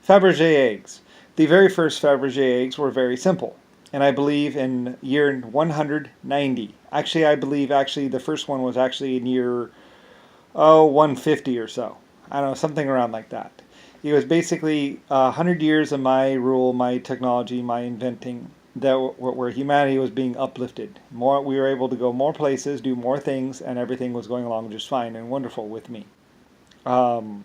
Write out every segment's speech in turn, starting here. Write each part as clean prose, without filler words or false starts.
Faberge eggs. The very first Faberge eggs were very simple. And I believe in year 190. Actually, I believe the first one was actually in year 150 or so. I don't know, something around like that. It was basically 100 years of my rule, my technology, my inventing, that where humanity was being uplifted. More, we were able to go more places, do more things, and everything was going along just fine and wonderful with me. Um,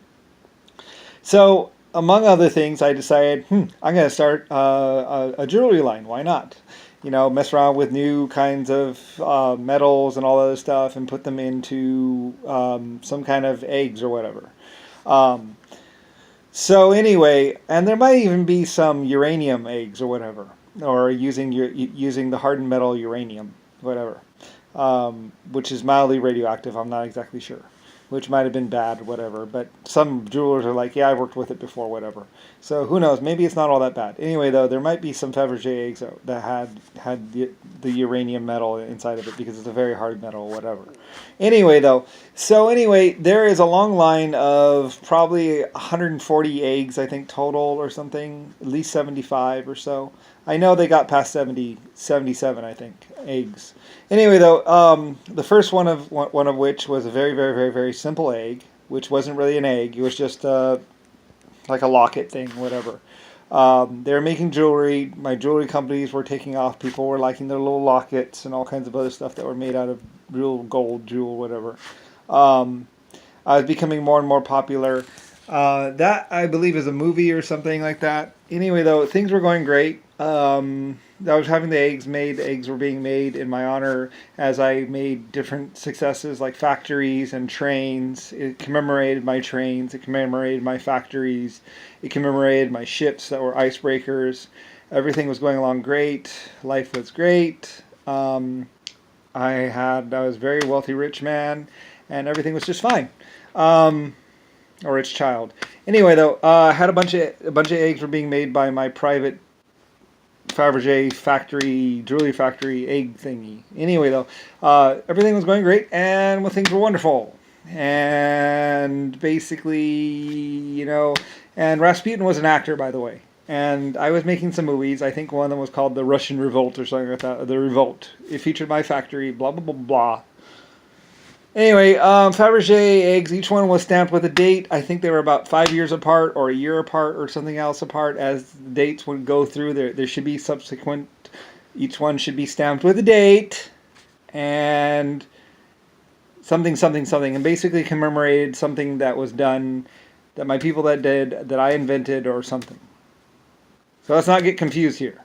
so, among other things, I decided, I'm going to start a jewelry line. Why not? You know, mess around with new kinds of metals and all other stuff and put them into some kind of eggs or whatever. Um, so anyway, and there might even be some uranium eggs or whatever, or using the hardened metal uranium, whatever, which is mildly radioactive. I'm not exactly sure, which might have been bad, whatever. But some jewelers are like, yeah, I've worked with it before, whatever. So who knows? Maybe it's not all that bad. Anyway, though, there might be some Fabergé eggs that had the uranium metal inside of it because it's a very hard metal, whatever. Anyway, though, there is a long line of probably 140 eggs, I think, total or something, at least 75 or so. I know they got past 70, 77, I think, eggs. Anyway, though, the first one of which was a very, very, very, very simple egg, which wasn't really an egg. It was just like a locket thing, whatever. They were making jewelry. My jewelry companies were taking off. People were liking their little lockets and all kinds of other stuff that were made out of real gold, jewel, whatever. I was becoming more and more popular. That, I believe, is a movie or something like that. Anyway, though, things were going great. I was having the eggs made. The eggs were being made in my honor as I made different successes like factories and trains. It commemorated my trains. It commemorated my factories. It commemorated my ships that were icebreakers. Everything was going along great. Life was great. I was a very wealthy, rich man, and everything was just fine. A rich child. Anyway, though, I had a bunch of eggs were being made by my private Fabergé factory, jewelry factory, egg thingy. Anyway, though, everything was going great, and things were wonderful. And basically, and Rasputin was an actor, by the way. And I was making some movies. I think one of them was called The Russian Revolt or something like that. The Revolt. It featured my factory, blah, blah, blah, blah. Anyway, Fabergé eggs, each one was stamped with a date. I think they were about 5 years apart or a year apart or something else apart. As the dates would go through, there should be subsequent, each one should be stamped with a date and something, something, something, and basically commemorated something that was done, that my people that did, that I invented or something. So let's not get confused here.